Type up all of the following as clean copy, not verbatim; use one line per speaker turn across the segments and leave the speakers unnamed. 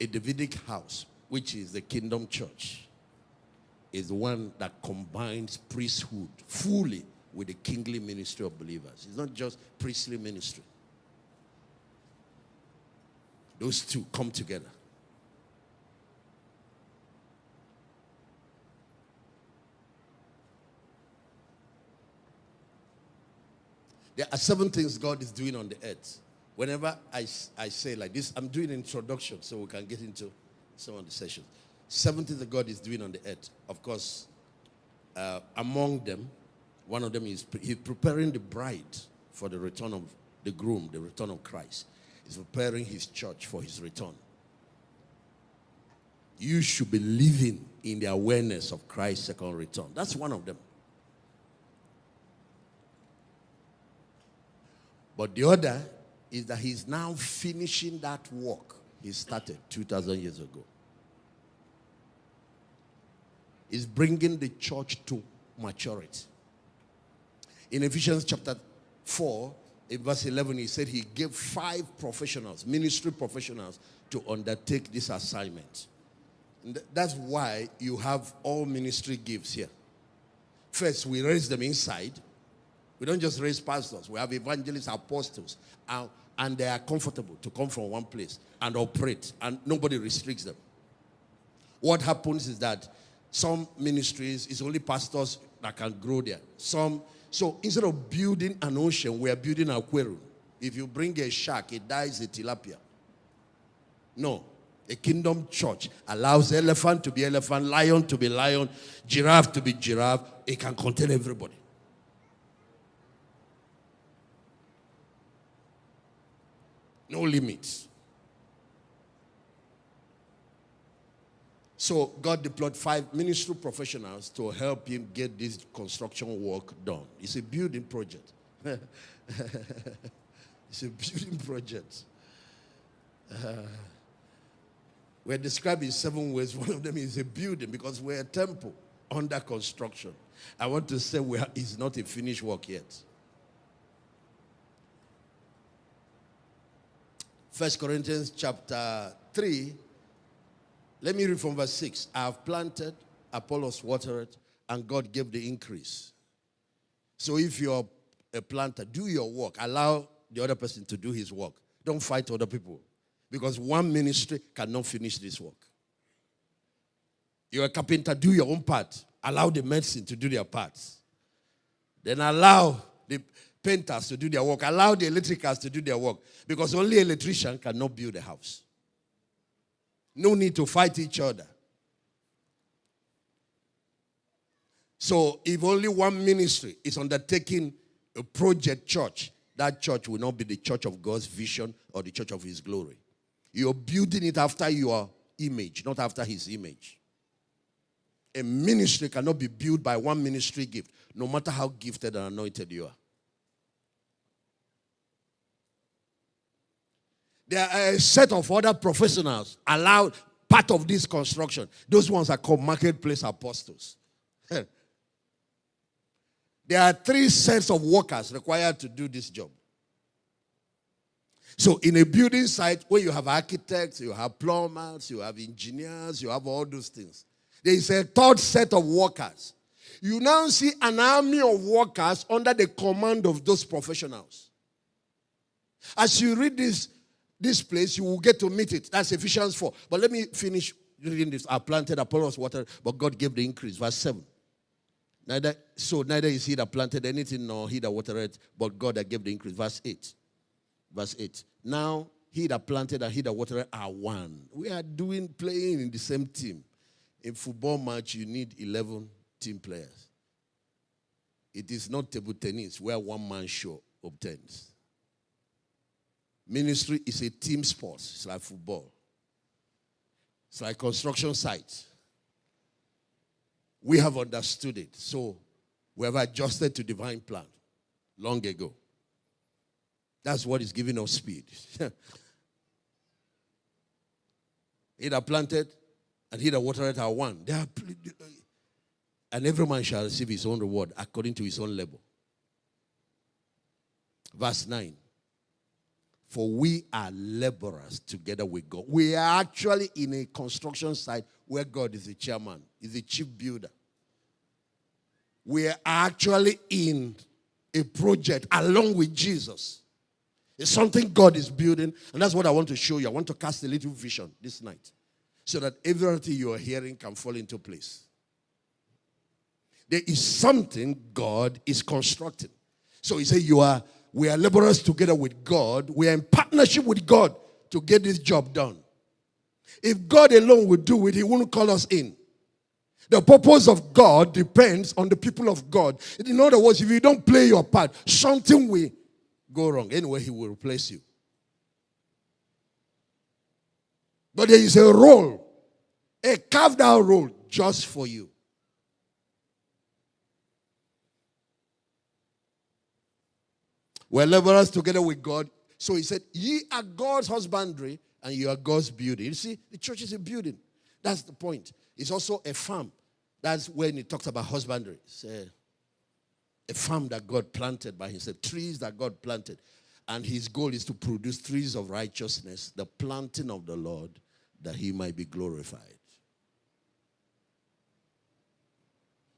A Davidic house, which is the kingdom church, is one that combines priesthood fully with the kingly ministry of believers. It's not just priestly ministry. Those two come together. There are 7 things God is doing on the earth. Whenever I say like this, I'm doing an introduction so we can get into some of the sessions. 7 things that God is doing on the earth. Of course, among them, one of them is he's preparing the bride for the return of the groom, the return of Christ. He's preparing his church for his return. You should be living in the awareness of Christ's second return. That's one of them. But the other is that he's now finishing that work he started 2,000 years ago. He's bringing the church to maturity. In Ephesians chapter 4, in verse 11, he said he gave 5 professionals, ministry professionals, to undertake this assignment. And that's why you have all ministry gifts here. First, we raise them inside. We don't just raise pastors. We have evangelists, apostles, and they are comfortable to come from one place and operate, and nobody restricts them. What happens is that some ministries, it's only pastors that can grow there. So instead of building an ocean, we are building an aquarium. If you bring a shark, it dies a tilapia. No. A kingdom church allows elephant to be elephant, lion to be lion, giraffe to be giraffe. It can contain everybody. No limits. So God deployed 5 ministry professionals to help him get this construction work done. It's a building project. It's a building project. We're described in 7 ways. One of them is a building because we're a temple under construction. I want to say it's not a finished work yet. 1 Corinthians chapter 3, let me read from verse 6. I have planted, Apollos watered, and God gave the increase. So if you're a planter, do your work. Allow the other person to do his work. Don't fight other people. Because one ministry cannot finish this work. You're a carpenter, do your own part. Allow the medicine to do their parts. Then allow the painters to do their work. Allow the electricians to do their work. Because only an electrician cannot build a house. No need to fight each other. So if only one ministry is undertaking a project church, that church will not be the church of God's vision or the church of his glory. You're building it after your image, not after his image. A ministry cannot be built by one ministry gift, no matter how gifted and anointed you are. There are a set of other professionals allowed part of this construction. Those ones are called marketplace apostles. There are 3 sets of workers required to do this job. So in a building site where you have architects, you have plumbers, you have engineers, you have all those things. There is a 3rd set of workers. You now see an army of workers under the command of those professionals. As you read this place, you will get to meet it. That's Ephesians 4. But let me finish reading this. I planted, Apollos watered, but God gave the increase. Verse 7. Neither is he that planted anything, nor he that watered it, but God that gave the increase. Verse 8. Verse 8. Now, he that planted and he that watered are one. We are playing in the same team. In football match, you need 11 team players. It is not table tennis where one man show obtains. Ministry is a team sport. It's like football. It's like construction sites. We have understood it. So we have adjusted to divine plan long ago. That's what is giving us speed. He that planted and he that watered are one. And every man shall receive his own reward according to his own labor. Verse 9. For we are laborers together with God. We are actually in a construction site where God is the chairman, is the chief builder. We are actually in a project along with Jesus. It's something God is building, and that's what I want to show you. I want to cast a little vision this night so that everything you are hearing can fall into place. There is something God is constructing. So he said, we are laborers together with God. We are in partnership with God to get this job done. If God alone would do it, he wouldn't call us in. The purpose of God depends on the people of God. In other words, if you don't play your part, something will go wrong. Anyway, he will replace you. But there is a role, a carved out role just for you. We're laborers together with God. So he said, ye are God's husbandry and you are God's building. You see, the church is a building. That's the point. It's also a farm. That's when he talks about husbandry. It's a farm that God planted by himself. Trees that God planted. And his goal is to produce trees of righteousness, the planting of the Lord, that he might be glorified.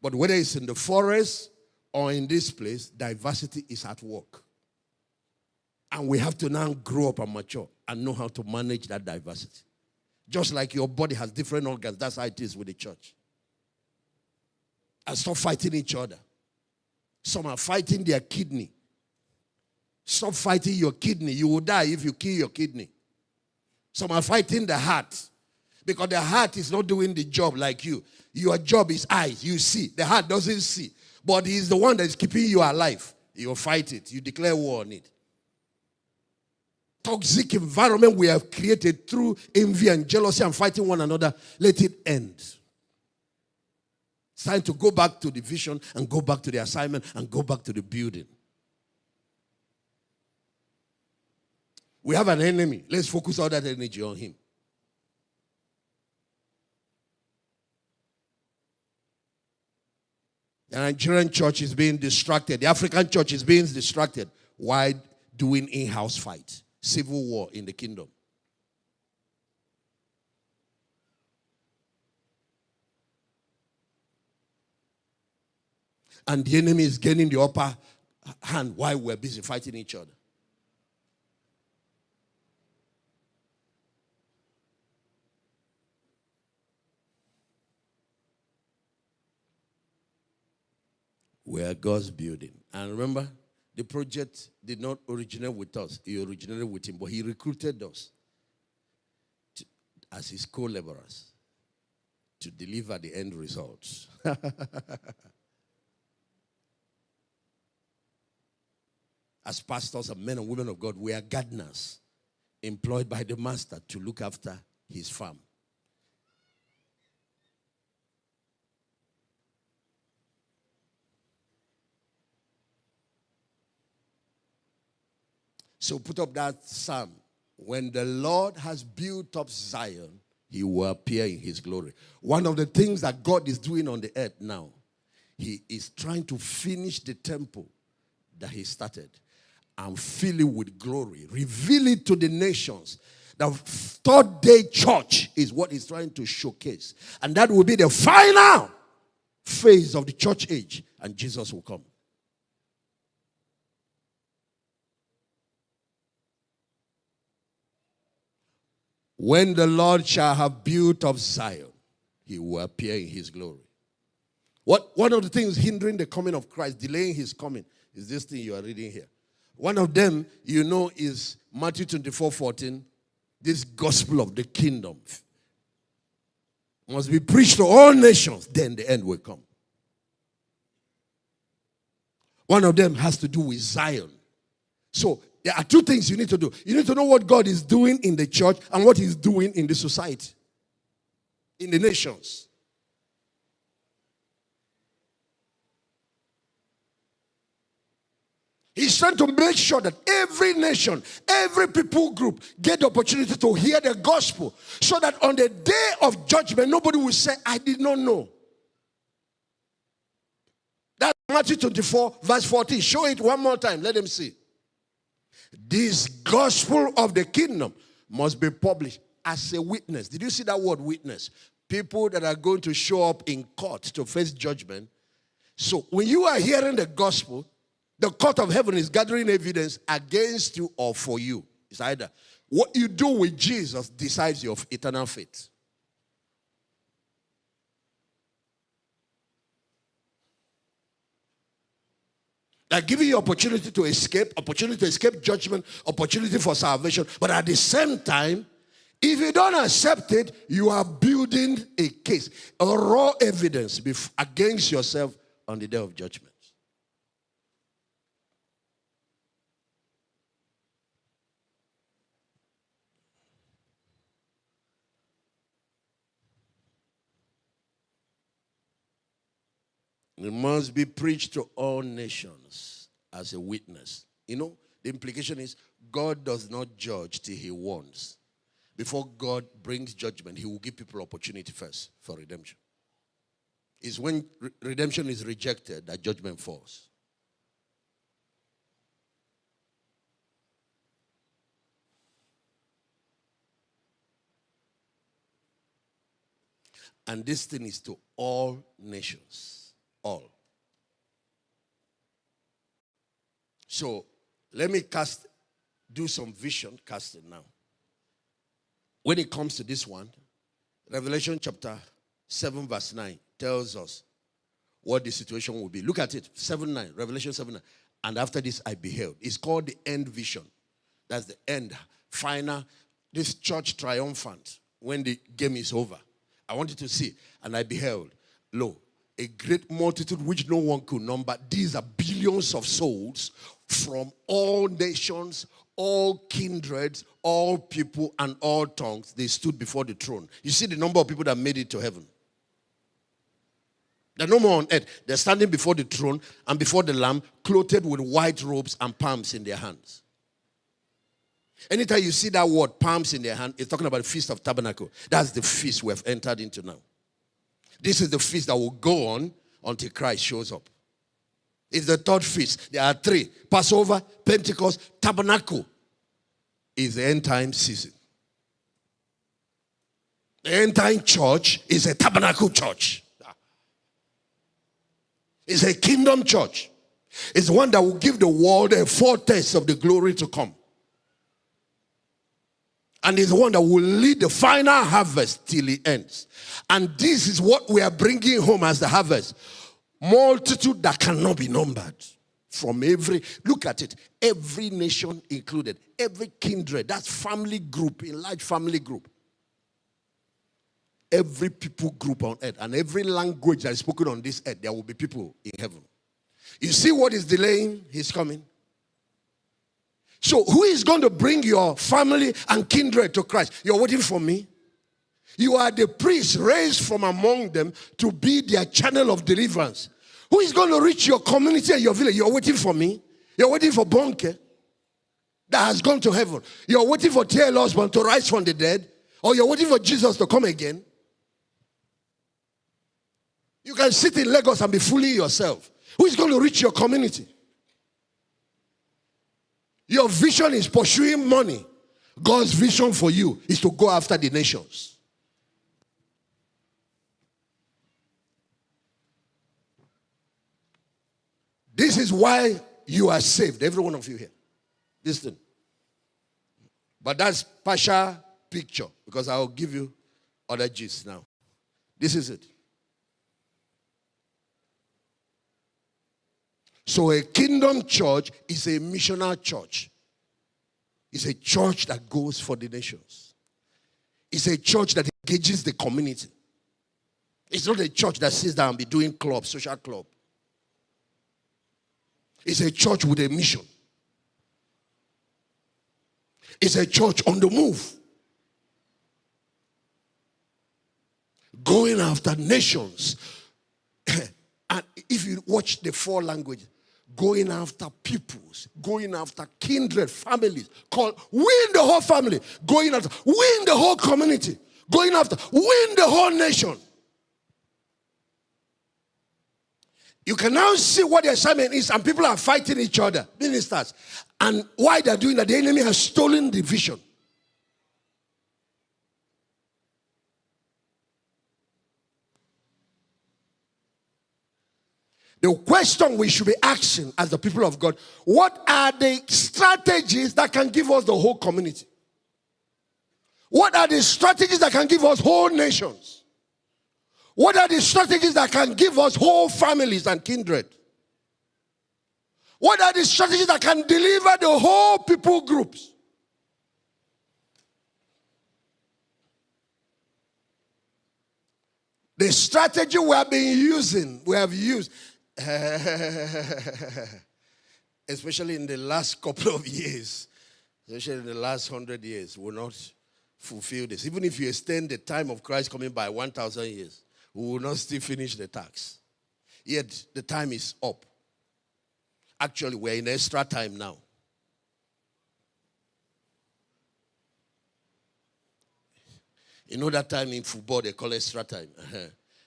But whether it's in the forest or in this place, diversity is at work. And we have to now grow up and mature and know how to manage that diversity. Just like your body has different organs, that's how it is with the church. And stop fighting each other. Some are fighting their kidney. Stop fighting your kidney. You will die if you kill your kidney. Some are fighting the heart. Because the heart is not doing the job like you. Your job is eyes. You see. The heart doesn't see. But he is the one that is keeping you alive. You fight it. You declare war on it. Toxic environment we have created through envy and jealousy and fighting one another, let it end. It's time to go back to the vision and go back to the assignment and go back to the building. We have an enemy. Let's focus all that energy on him. The Nigerian church is being distracted. The African church is being distracted. Why doing in-house fight? Civil war in the kingdom. And the enemy is gaining the upper hand while we're busy fighting each other. We are God's building. And remember, the project did not originate with us. It originated with him. But he recruited us as his co-laborers to deliver the end results. As pastors and men and women of God, we are gardeners employed by the master to look after his farm. So put up that psalm. When the Lord has built up Zion, he will appear in his glory. One of the things that God is doing on the earth now, he is trying to finish the temple that he started and fill it with glory. Reveal it to the nations. The third day church is what he's trying to showcase. And that will be the final phase of the church age. And Jesus will come. When the Lord shall have built up Zion, he will appear in his glory. One of the things hindering the coming of Christ, delaying his coming, is this thing you are reading here. One of them, you know, is Matthew 24:14. This gospel of the kingdom must be preached to all nations, then the end will come. One of them has to do with Zion. So, there are two things you need to do. You need to know what God is doing in the church and what he's doing in the society, in the nations. He's trying to make sure that every nation, every people group get the opportunity to hear the gospel so that on the day of judgment, nobody will say, I did not know. That's Matthew 24, verse 14. Show it one more time. Let them see. This gospel of the kingdom must be published as a witness. Did you see that word witness? People that are going to show up in court to face judgment. So when you are hearing the gospel, the court of heaven is gathering evidence against you or for you. It's either what you do with Jesus decides your eternal fate. They're giving you opportunity to escape judgment, opportunity for salvation. But at the same time, if you don't accept it, you are building a case, a raw evidence against yourself on the day of judgment. It must be preached to all nations as a witness. You know, the implication is God does not judge till he warns. Before God brings judgment, he will give people opportunity first for redemption. It's when redemption is rejected that judgment falls. And this thing is to all nations. All. So let me do some vision casting now. When it comes to this one, Revelation chapter 7 verse 9 tells us what the situation will be. Look at it, 7:9, Revelation 7:9. And after this I beheld. It's called the end vision. That's the end, final, this church triumphant when the game is over. I want you to see. And I beheld, lo, a great multitude which no one could number. These are billions of souls from all nations, all kindreds, all people, and all tongues. They stood before the throne. You see the number of people that made it to heaven. They're no more on earth. They're standing before the throne and before the Lamb, clothed with white robes and palms in their hands. Anytime you see that word, palms in their hand, it's talking about the Feast of Tabernacle. That's the feast we have entered into now. This is the feast that will go on until Christ shows up. It's the third feast. There are three. Passover, Pentecost, Tabernacle is the end time season. The end time church is a tabernacle church. It's a kingdom church. It's one that will give the world a foretaste of the glory to come. And it's the one that will lead the final harvest till it ends. And this is what we are bringing home as the harvest. Multitude that cannot be numbered. From every, look at it, every nation included, every kindred, that's family group, a large family group. Every people group on earth and every language that is spoken on this earth, there will be people in heaven. You see what is delaying his coming? So who is going to bring your family and kindred to Christ? You're waiting for me? You are the priest raised from among them to be their channel of deliverance. Who is going to reach your community and your village? You're waiting for me? You're waiting for Bonke that has gone to heaven. You're waiting for T.L. Osborne to rise from the dead. Or you're waiting for Jesus to come again. You can sit in Lagos and be fooling yourself. Who is going to reach your community? Your vision is pursuing money. God's vision for you is to go after the nations. This is why you are saved, every one of you here. Listen. But that's partial picture, because I'll give you other gist now. This is it. So a kingdom church is a missional church. It's a church that goes for the nations. It's a church that engages the community. It's not a church that sits down and be doing club, social club. It's a church with a mission. It's a church on the move. Going after nations. And if you watch the four languages, going after peoples, going after kindred families, win the whole family, going after, win the whole community, going after, win the whole nation. You can now see what the assignment is, and people are fighting each other, ministers. And why they're doing that, the enemy has stolen the vision. The question we should be asking as the people of God, what are the strategies that can give us the whole community? What are the strategies that can give us whole nations? What are the strategies that can give us whole families and kindred? What are the strategies that can deliver the whole people groups? The strategy we have used, especially in the last couple of years, especially in the last 100 years, will not fulfill this. Even if you extend the time of Christ coming by 1,000 years, we will not still finish the task. Yet the time is up. Actually, we're in extra time now. You know that time in football they call extra time.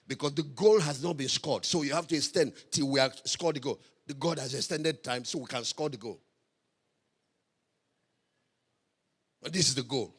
Because the goal has not been scored. So you have to extend till we have scored the goal. The God has extended time so we can score the goal. And this is the goal.